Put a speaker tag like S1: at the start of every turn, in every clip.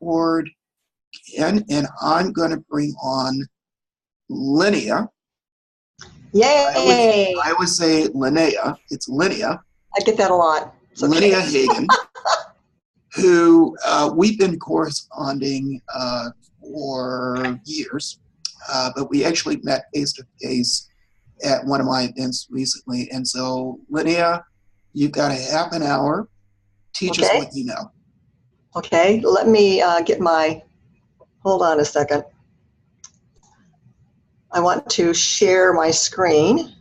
S1: record and I'm going to bring on Linnea.
S2: Yay!
S1: I would say Linnea. It's Linnea.
S2: I get that a lot. Okay.
S1: Linnea Hagen, who we've been corresponding for years, but we actually met face to face at one of my events recently. And so, Linnea, you've got a half an hour. Teach us what you know.
S2: Okay, let me get my, hold on a second. I want to share my screen.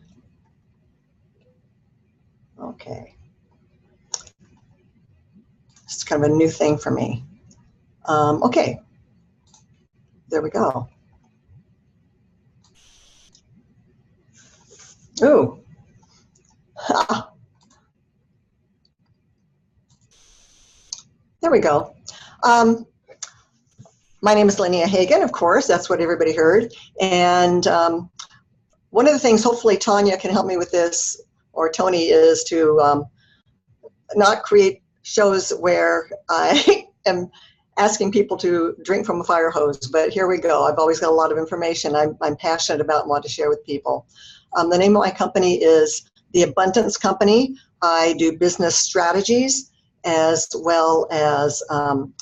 S2: Okay. It's kind of a new thing for me. Okay, there we go. Ooh. There we go. My name is Linnea Hagen, of course, that's what everybody heard. And one of the things, hopefully Tanya can help me with this, or Tony, is to not create shows where I am asking people to drink from a fire hose, but here we go. I've always got a lot of information I'm passionate about and want to share with people. The name of my company is The Abundance Company. I do business strategies as well as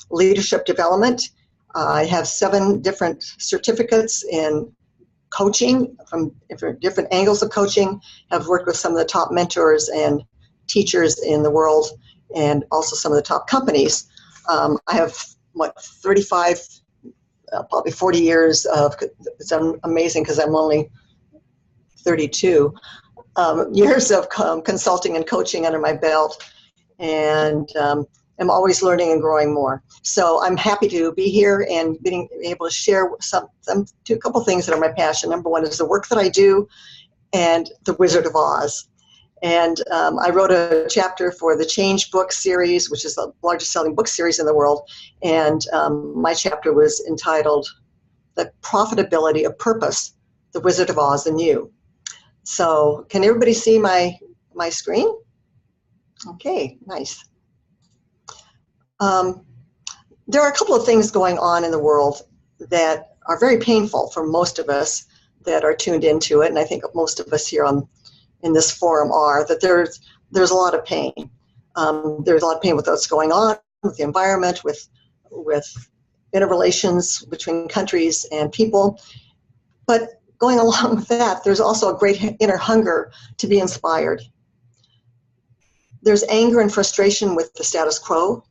S2: leadership development. I have 7 different certificates in coaching from different angles of coaching. I've worked with some of the top mentors and teachers in the world and also some of the top companies. I have, 35, probably 40 years of, it's amazing because I'm only 32, years of consulting and coaching under my belt. And I'm always learning and growing more. So I'm happy to be here and being able to share a couple things that are my passion. Number one is the work that I do and the Wizard of Oz. And I wrote a chapter for the Change book series, which is the largest selling book series in the world. And my chapter was entitled The Profitability of Purpose, the Wizard of Oz and You. So can everybody see my screen? Okay, nice. There are a couple of things going on in the world that are very painful for most of us that are tuned into it, and I think most of us here in this forum are, that there's a lot of pain. There's a lot of pain with what's going on with the environment, with interrelations between countries and people. But going along with that, there's also a great inner hunger to be inspired. There's anger and frustration with the status quo.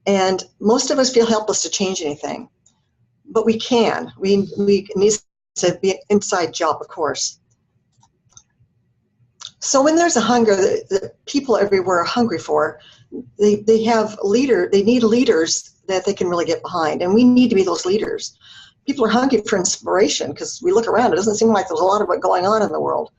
S2: And most of us feel helpless to change anything, but we can. We need to be an inside job, of course. So when there's a hunger that people everywhere are hungry for, they need leaders that they can really get behind, and we need to be those leaders. People are hungry for inspiration because we look around, it doesn't seem like there's a lot of it going on in the world.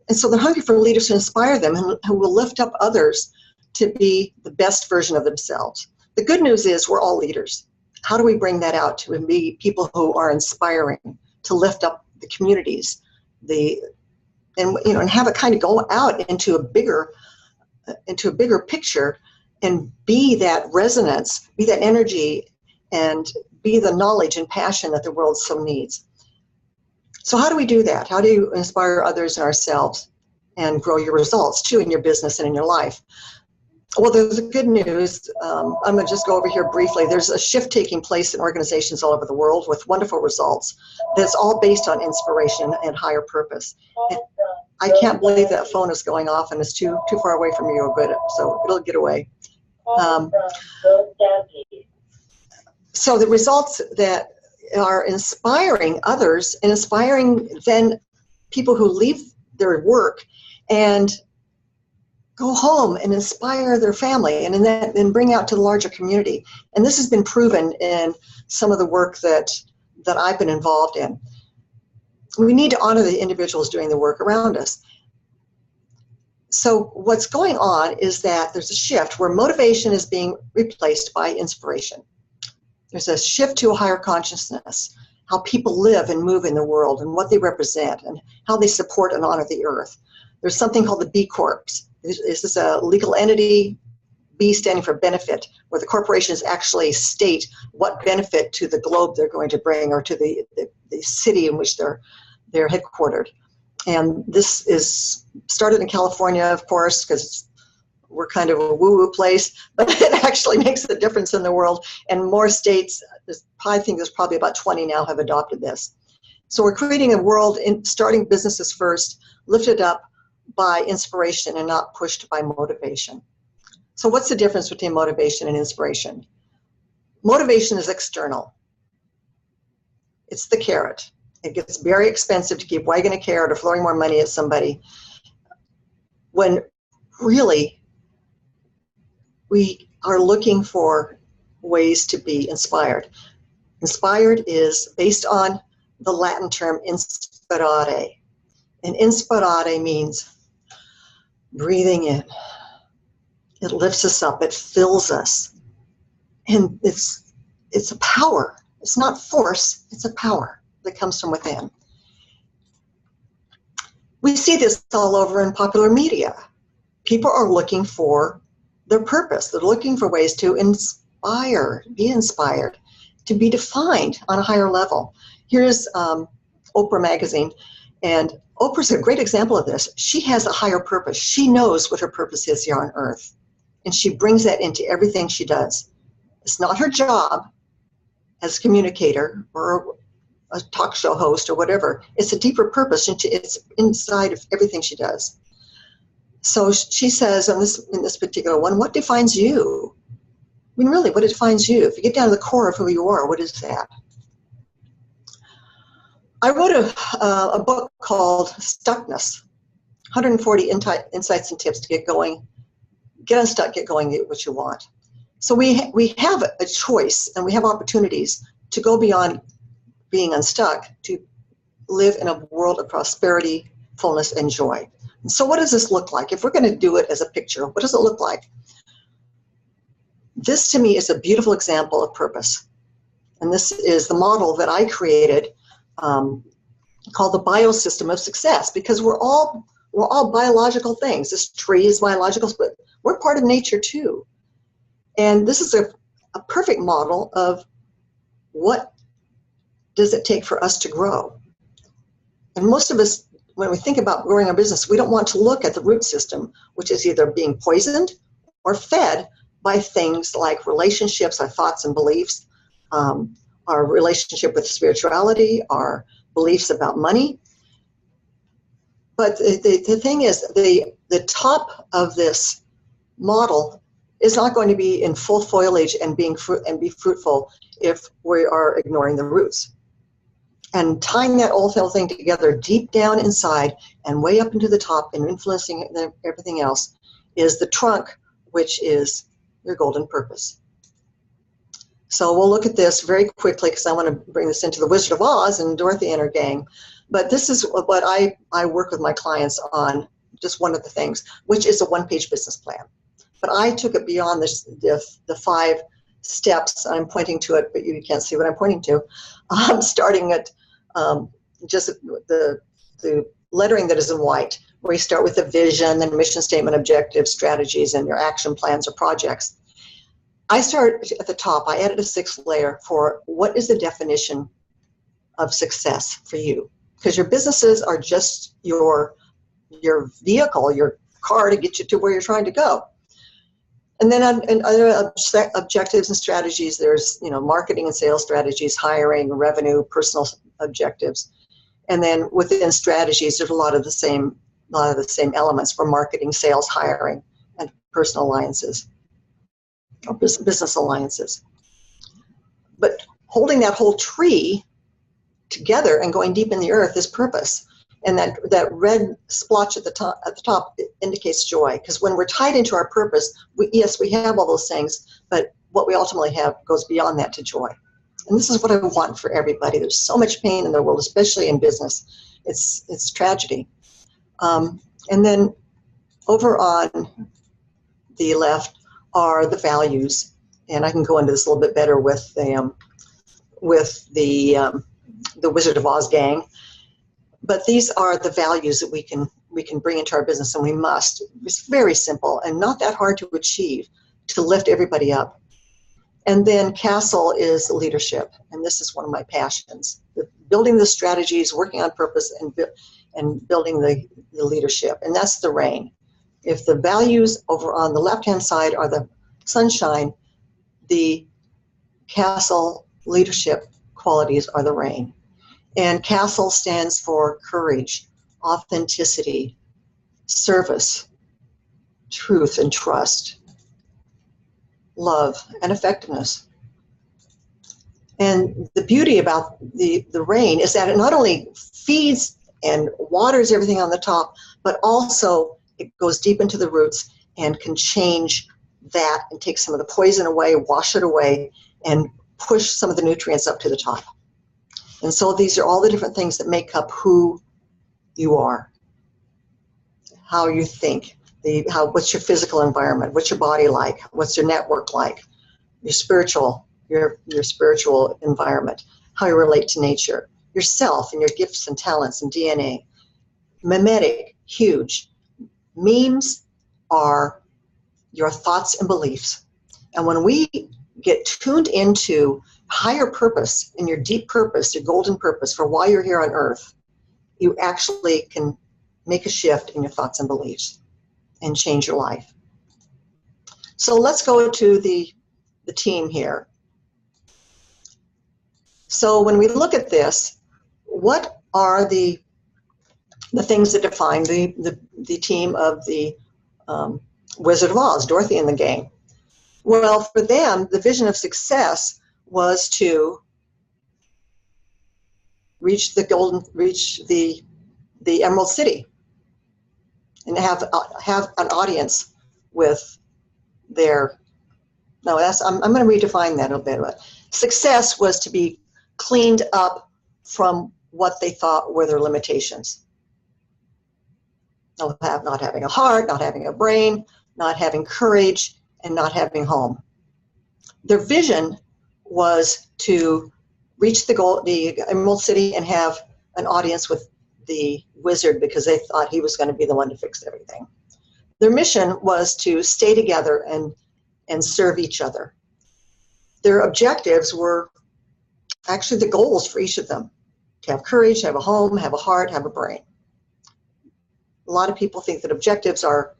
S2: And so they're hungry for leaders to inspire them and who will lift up others to be the best version of themselves. The good news is we're all leaders. How do we bring that out to be people who are inspiring, to lift up the communities, and have it kind of go out into a bigger picture and be that resonance, be that energy, and be the knowledge and passion that the world so needs. So how do we do that? How do you inspire others and ourselves and grow your results too in your business and in your life? Well, there's good news. I'm going to just go over here briefly. There's a shift taking place in organizations all over the world with wonderful results that's all based on inspiration and higher purpose. And I can't believe that phone is going off and it's too far away from you, but so it'll get away. So the results that are inspiring others and inspiring then people who leave their work and go home and inspire their family and then bring out to the larger community. And this has been proven in some of the work that I've been involved in. We need to honor the individuals doing the work around us. So what's going on is that there's a shift where motivation is being replaced by inspiration. There's a shift to a higher consciousness, how people live and move in the world and what they represent and how they support and honor the earth. There's something called the B Corps. This is a legal entity B standing for benefit, where the corporations actually state what benefit to the globe they're going to bring, or to the city in which they're headquartered. And this is started in California, of course, because we're kind of a woo-woo place, but it actually makes a difference in the world. And more states, I think there's probably about 20 now, have adopted this. So we're creating a world, starting businesses first, lifted up by inspiration and not pushed by motivation. So what's the difference between motivation and inspiration? Motivation is external. It's the carrot. It gets very expensive to keep wagging a carrot or throwing more money at somebody, when really we are looking for ways to be inspired. Inspired is based on the Latin term inspirare. And inspirare means breathing in. It lifts us up, it fills us. And it's a power. It's not force, it's a power that comes from within. We see this all over in popular media. People are looking for their purpose. They're looking for ways to inspire, be inspired, to be defined on a higher level. Here's Oprah magazine, and Oprah's a great example of this. She has a higher purpose. She knows what her purpose is here on earth, and she brings that into everything she does. It's not her job as a communicator or a talk show host or whatever. It's a deeper purpose, and it's inside of everything she does. So she says in this particular one, what defines you? I mean, really, what defines you? If you get down to the core of who you are, what is that? I wrote a book called Stuckness, 140 Insights and Tips to get going, get unstuck, get going, get what you want. So we have a choice, and we have opportunities to go beyond being unstuck, to live in a world of prosperity, fullness, and joy. So what does this look like? If we're going to do it as a picture, what does it look like? This to me is a beautiful example of purpose. And this is the model that I created, called the biosystem of success, because we're all biological things. This tree is biological, but we're part of nature too. And this is a perfect model of what does it take for us to grow. And most of us, when we think about growing our business, we don't want to look at the root system, which is either being poisoned or fed by things like relationships, our thoughts and beliefs, our relationship with spirituality, our beliefs about money. But the thing is, the top of this model is not going to be in full foliage and be fruitful if we are ignoring the roots. And tying that whole thing together deep down inside and way up into the top and influencing everything else is the trunk, which is your golden purpose. So we'll look at this very quickly, because I want to bring this into the Wizard of Oz and Dorothy and her gang. But this is what I work with my clients on, just one of the things, which is a one-page business plan. But I took it beyond the 5 steps. I'm pointing to it, but you can't see what I'm pointing to. I'm starting at just the lettering that is in white, where you start with the vision, then mission statement, objectives, strategies, and your action plans or projects. I start at the top. I added a 6th layer for what is the definition of success for you, because your businesses are just your vehicle, your car to get you to where you're trying to go. And then on other objectives and strategies, there's marketing and sales strategies, hiring, revenue, personal objectives, and then within strategies, there's a lot of the same elements for marketing, sales, hiring, and personal alliances or business alliances. But holding that whole tree together and going deep in the earth is purpose. And that red splotch at the top indicates joy, because when we're tied into our purpose, we have all those things, but what we ultimately have goes beyond that to joy. And this is what I want for everybody. There's so much pain in the world, especially in business. It's tragedy. And then over on the left are the values, and I can go into this a little bit better with the Wizard of Oz gang. But these are the values that we can bring into our business, and we must. It's very simple and not that hard to achieve. to lift everybody up. And then Castle is leadership, and this is one of my passions. Building the strategies, working on purpose, and building the leadership, and that's the rain. If the values over on the left-hand side are the sunshine, the Castle leadership qualities are the rain. And Castle stands for courage, authenticity, service, truth and trust, love, and effectiveness. And the beauty about the rain is that it not only feeds and waters everything on the top, but also it goes deep into the roots and can change that and take some of the poison away, wash it away, and push some of the nutrients up to the top. And so these are all the different things that make up who you are, how you think, what's your physical environment, what's your body like, what's your network like, your spiritual environment, how you relate to nature, yourself and your gifts and talents and DNA. Mimetic, huge. Memes are your thoughts and beliefs. And when we get tuned into higher purpose, in your deep purpose, your golden purpose for why you're here on earth, you actually can make a shift in your thoughts and beliefs and change your life. So let's go to the team here. So when we look at this, what are the things that define the team of the Wizard of Oz, Dorothy and the gang? Well, for them, the vision of success was to reach the Emerald City and have an audience with their. No, I'm going to redefine that a little bit. Success was to be cleaned up from what they thought were their limitations. Not having a heart, not having a brain, not having courage, and not having home. Their vision was to reach the Emerald City and have an audience with the wizard because they thought he was going to be the one to fix everything. Their mission was to stay together and serve each other. Their objectives were actually the goals for each of them: to have courage, have a home, have a heart, have a brain. A lot of people think that objectives are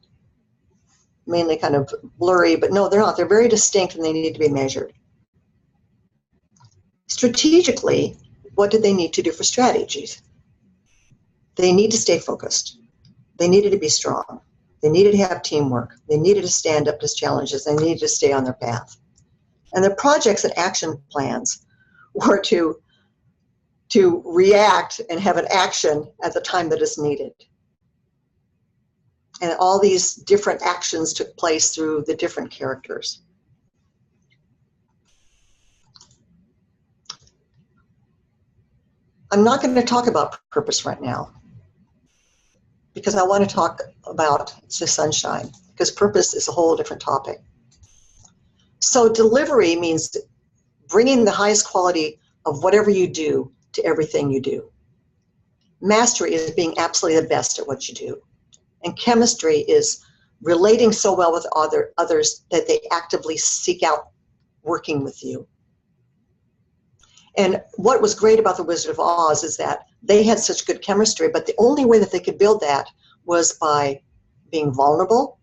S2: mainly kind of blurry, but no, they're not. They're very distinct and they need to be measured. Strategically, what did they need to do for strategies? They need to stay focused. They needed to be strong. They needed to have teamwork. They needed to stand up to challenges. They needed to stay on their path. And their projects and action plans were to react and have an action at the time that is needed. And all these different actions took place through the different characters. I'm not going to talk about purpose right now because I want to talk about the sunshine, because purpose is a whole different topic. So delivery means bringing the highest quality of whatever you do to everything you do. Mastery is being absolutely the best at what you do. And chemistry is relating so well with others that they actively seek out working with you. And what was great about the Wizard of Oz is that they had such good chemistry, but the only way that they could build that was by being vulnerable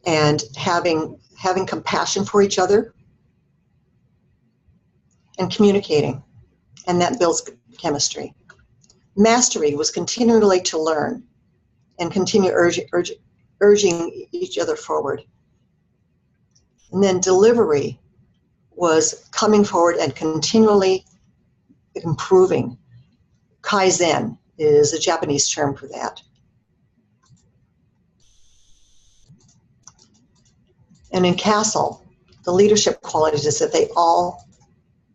S2: and having compassion for each other and communicating. And that builds chemistry. Mastery was continually to learn and continue urging each other forward. And then delivery was coming forward and continually improving. Kaizen is a Japanese term for that. And in Castle, the leadership qualities is that they all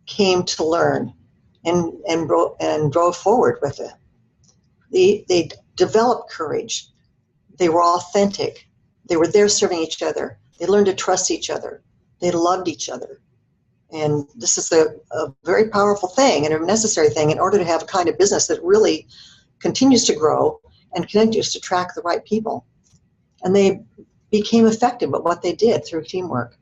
S2: came to learn and drove forward with it. They developed courage. They were authentic. They were there serving each other. They learned to trust each other. They loved each other. And this is a very powerful thing and a necessary thing in order to have a kind of business that really continues to grow and continues to attract the right people. And they became effective at what they did through teamwork.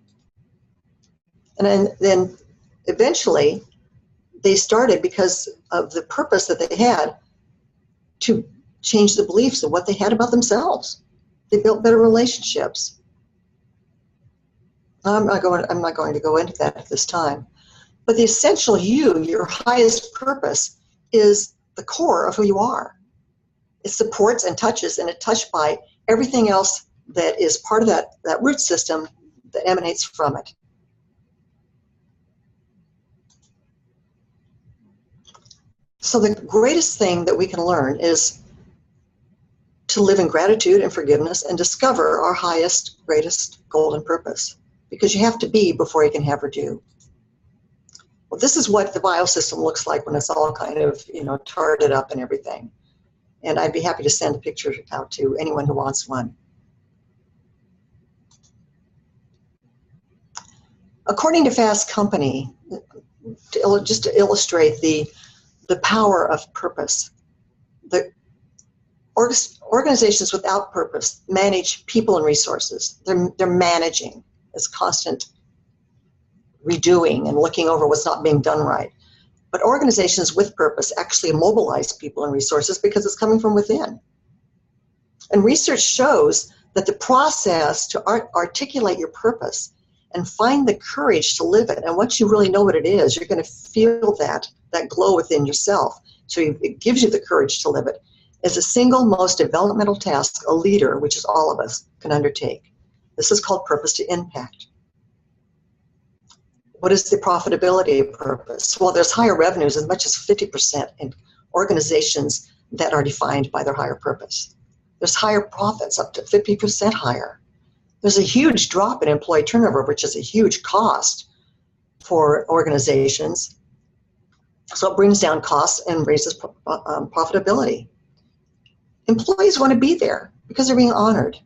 S2: And then eventually they started, because of the purpose that they had, to change the beliefs of what they had about themselves. They built better relationships. I'm not going to go into that at this time. But the essential you, your highest purpose, is the core of who you are. It supports and touches and is touched by everything else that is part of that root system that emanates from it. So the greatest thing that we can learn is to live in gratitude and forgiveness and discover our highest, greatest golden purpose. Because you have to be before you can have or do. Well, this is what the biosystem looks like when it's all kind of, tarted up and everything. And I'd be happy to send a picture out to anyone who wants one. According to Fast Company, just to illustrate the power of purpose, the organizations without purpose manage people and resources. They're managing. It's constant redoing and looking over what's not being done right. But organizations with purpose actually mobilize people and resources because it's coming from within. And research shows that the process to articulate your purpose and find the courage to live it, and once you really know what it is, you're going to feel that glow within yourself. So it gives you the courage to live it, is the single most developmental task a leader, which is all of us, can undertake. This is called purpose to impact. What is the profitability of purpose? Well, there's higher revenues, as much as 50% in organizations that are defined by their higher purpose. There's higher profits, up to 50% higher. There's a huge drop in employee turnover, which is a huge cost for organizations. So it brings down costs and raises profitability. Employees want to be there because they're being honored.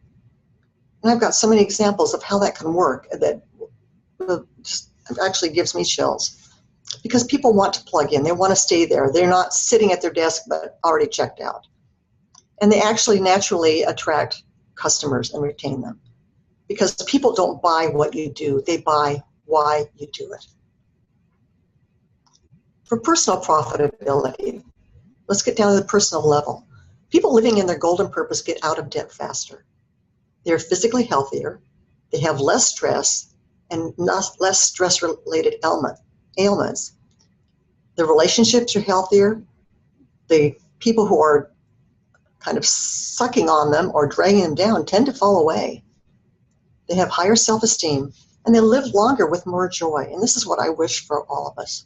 S2: And I've got so many examples of how that can work that just actually gives me chills. Because people want to plug in. They want to stay there. They're not sitting at their desk but already checked out. And they actually naturally attract customers and retain them. Because people don't buy what you do. They buy why you do it. For personal profitability, let's get down to the personal level. People living in their golden purpose get out of debt faster. They're physically healthier. They have less stress and less stress-related ailments. The relationships are healthier. The people who are kind of sucking on them or dragging them down tend to fall away. They have higher self-esteem, and they live longer with more joy. And this is what I wish for all of us.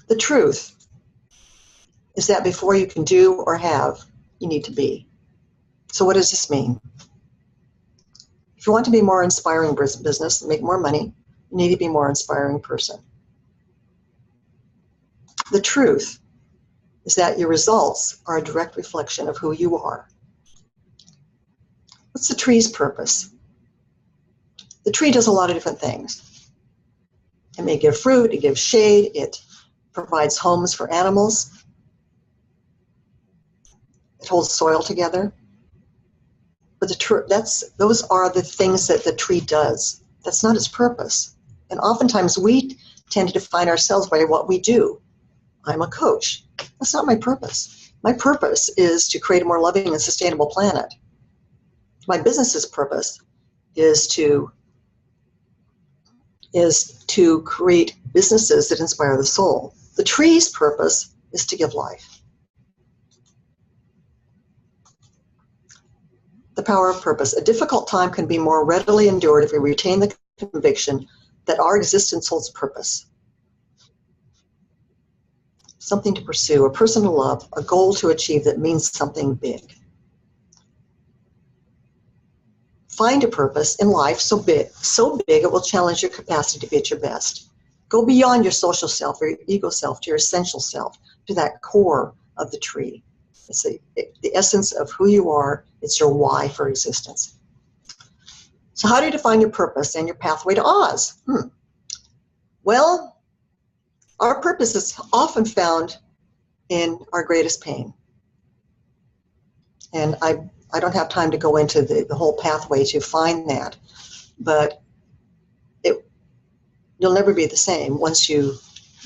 S2: The truth is that before you can do or have, you need to be. So what does this mean? If you want to be more inspiring business and make more money, you need to be a more inspiring person. The truth is that your results are a direct reflection of who you are. What's the tree's purpose? The tree does a lot of different things. It may give fruit, it gives shade, it provides homes for animals, it holds soil together. But those are the things that the tree does. That's not its purpose. And oftentimes we tend to define ourselves by what we do. I'm a coach. That's not my purpose. My purpose is to create a more loving and sustainable planet. My business's purpose is to create businesses that inspire the soul. The tree's purpose is to give life. The power of purpose. A difficult time can be more readily endured if we retain the conviction that our existence holds purpose. Something to pursue, a person to love, a goal to achieve that means something big. Find a purpose in life so big it will challenge your capacity to be at your best. Go beyond your social self or your ego self to your essential self, to that core of the tree. It's the essence of who you are. It's your why for existence. So how do you define your purpose and your pathway to Oz? Well, our purpose is often found in our greatest pain. And I I don't have time to go into the whole pathway to find that, but you'll never be the same once you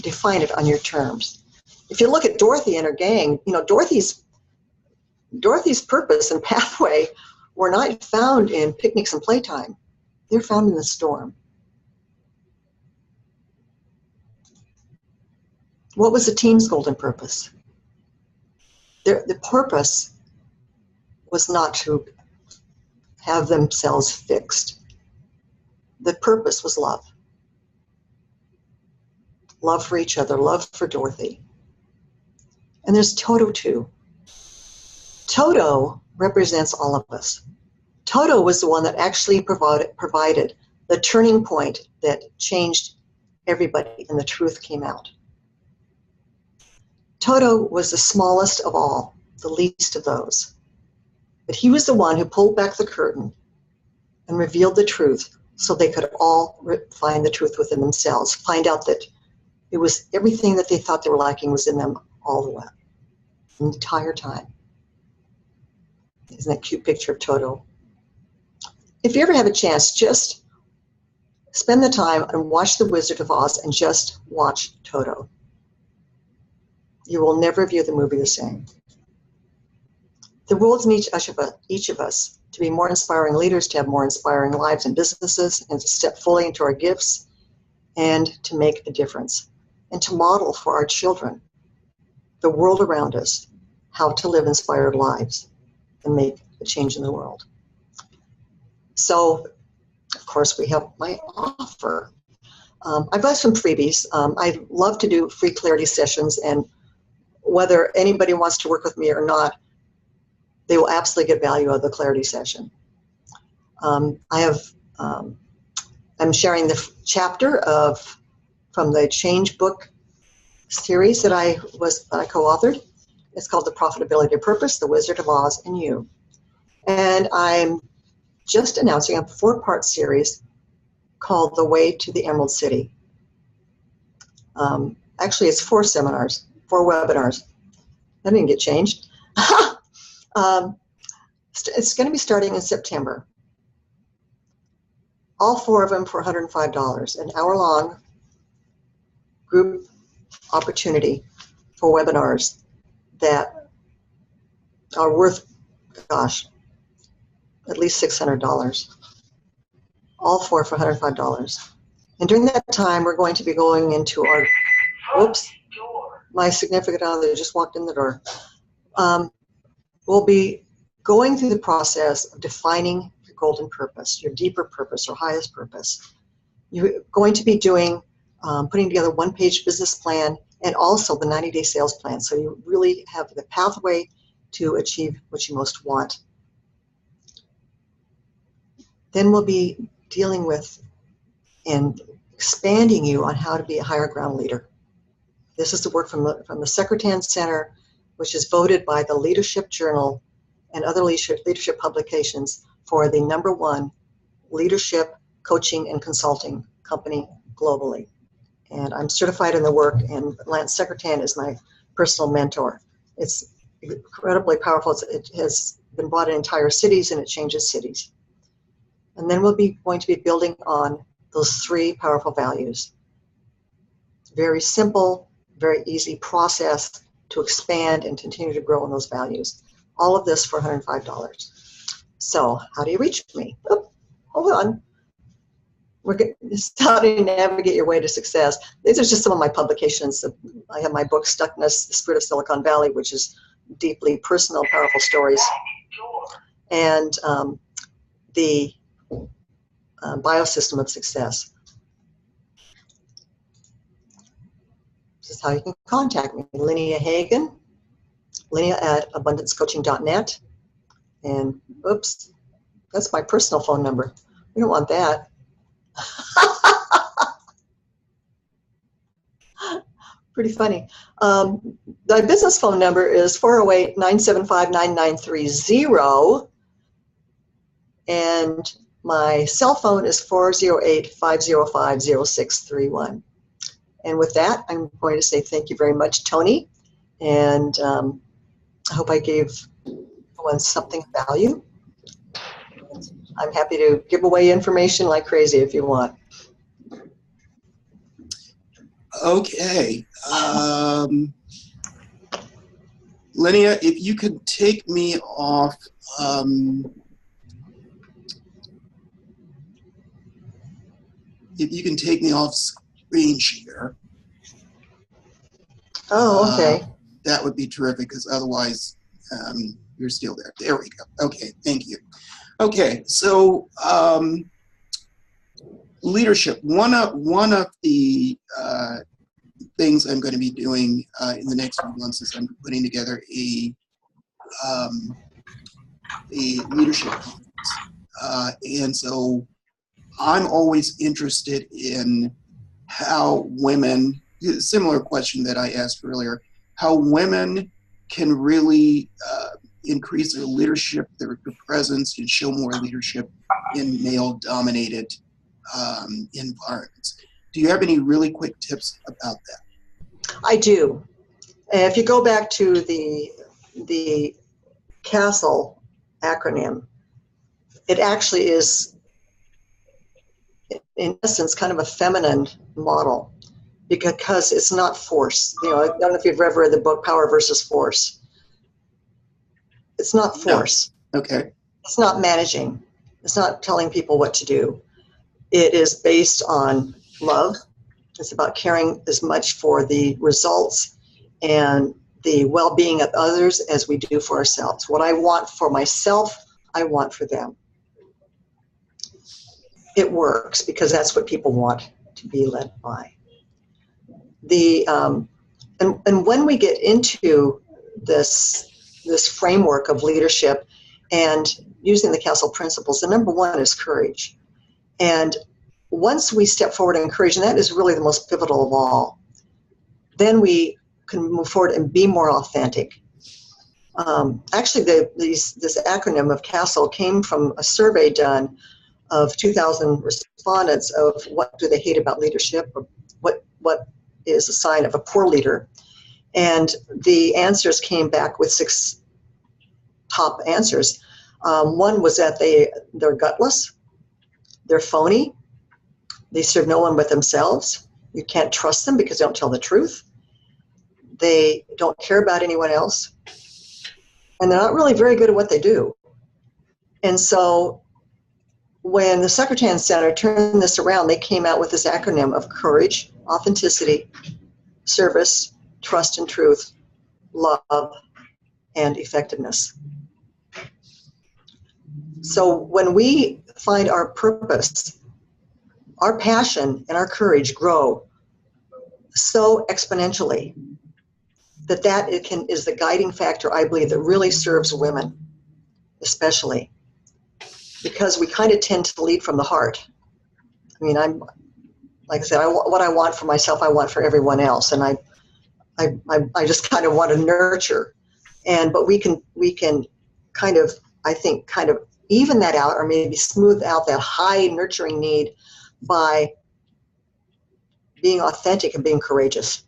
S2: define it on your terms. If you look at Dorothy and her gang, Dorothy's purpose and pathway were not found in picnics and playtime. They're found in the storm. What was the team's golden purpose? The purpose was not to have themselves fixed. The purpose was love. Love for each other, love for Dorothy. And there's Toto too. Toto represents all of us. Toto was the one that actually provided the turning point that changed everybody and the truth came out. Toto was the smallest of all, the least of those. But he was the one who pulled back the curtain and revealed the truth so they could all find the truth within themselves, find out that it was everything that they thought they were lacking was in them all the way, the entire time. Isn't that a cute picture of Toto? If you ever have a chance, just spend the time and watch The Wizard of Oz and just watch Toto. You will never view the movie the same. The world needs each of us to be more inspiring leaders, to have more inspiring lives and businesses, and to step fully into our gifts and to make a difference and to model for our children, the world around us, how to live inspired lives and make a change in the world. So, of course, we have my offer. I've got some freebies. I love to do free clarity sessions, and whether anybody wants to work with me or not, they will absolutely get value out of the clarity session. I'm sharing the chapter from the Change book series that I co-authored. It's called The Profitability of Purpose, The Wizard of Oz, and You. And I'm just announcing a 4-part series called The Way to the Emerald City. Actually, it's 4 seminars, 4 webinars. That didn't get changed. It's going to be starting in September. All 4 of them for $105, an hour-long group opportunity for webinars that are worth, gosh, at least $600. All 4 for $105. And during that time, we're going to be going into our, whoops, my significant other just walked in the door. We'll be going through the process of defining your golden purpose, your deeper purpose or highest purpose. You're going to be doing, putting together 1-page business plan and also the 90-day sales plan. So you really have the pathway to achieve what you most want. Then we'll be dealing with and expanding you on how to be a higher ground leader. This is the work from the Secretan Center, which is voted by the Leadership Journal and other leadership publications for the #1 leadership coaching and consulting company globally. And I'm certified in the work, and Lance Secretan is my personal mentor. It's incredibly powerful. It has been brought in entire cities, and it changes cities. And then we'll be going to be building on those 3 powerful values. Very simple, very easy process to expand and continue to grow in those values. All of this for $105. So how do you reach me? Oh, hold on. This is how to navigate your way to success. These are just some of my publications. I have my book, Stuckness, The Spirit of Silicon Valley, which is deeply personal, powerful stories. And the Biosystem of Success. This is how you can contact me. Linnea Hagen, Linnea@abundancecoaching.net. And oops, that's my personal phone number. We don't want that. Pretty funny. The business phone number is 408-975-9930. And my cell phone is 408-505-0631. And with that, I'm going to say thank you very much, Tony. And I hope I gave influence something of value. I'm happy to give away information like crazy if you want.
S1: Okay. Linnea, if you could take me off, if you can take me off screen share.
S2: Oh, okay.
S1: That would be terrific, because otherwise you're still there. There we go. Okay, thank you. Okay, so leadership. One of the things I'm going to be doing in the next few months is I'm putting together a leadership conference. And so I'm always interested in how women, similar question that I asked earlier, how women can really increase their leadership, their presence, and show more leadership in male-dominated environments. Do you have any really quick tips about that?
S2: I do. If you go back to the CASTLE acronym, it actually is, in essence, kind of a feminine model, because it's not force. You know, I don't know if you've ever read the book Power versus Force. It's not force.
S1: No. Okay.
S2: It's not managing. It's not telling people what to do. It is based on love. It's about caring as much for the results and the well-being of others as we do for ourselves. What I want for myself, I want for them. It works because that's what people want to be led by. And when we get into this framework of leadership and using the CASTLE principles, the number one is courage. And once we step forward in courage, and that is really the most pivotal of all, then we can move forward and be more authentic. Actually, this acronym of CASTLE came from a survey done of 2,000 respondents of what do they hate about leadership, or what is a sign of a poor leader. And the answers came back with 6 top answers. One was that they're gutless, they're phony, they serve no one but themselves, you can't trust them because they don't tell the truth, they don't care about anyone else, and they're not really very good at what they do. And so when the Secretarian Center turned this around, they came out with this acronym of courage, authenticity, service, trust and truth, love, and effectiveness. So when we find our purpose, our passion and our courage grow so exponentially that is the guiding factor, I believe, that really serves women, especially, because we kind of tend to lead from the heart. I mean, like I said, what I want for myself, I want for everyone else, and I just kind of want to nurture, but we can kind of, I think, kind of even that out, or maybe smooth out that high nurturing need by being authentic and being courageous.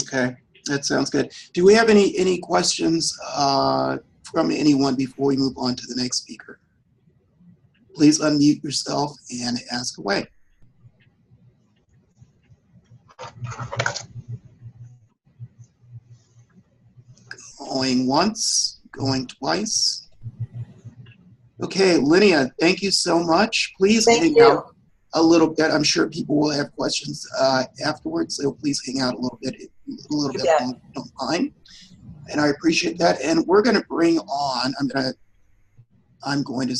S1: Okay, that sounds good. Do we have any questions from anyone before we move on to the next speaker? Please unmute yourself and ask away. Going once, going twice. Okay, Linnea, thank you so much. Please hang out a little bit. I'm sure people will have questions afterwards, so please hang out a little bit longer if you don't mind. And I appreciate that. And we're going to bring on, I'm going to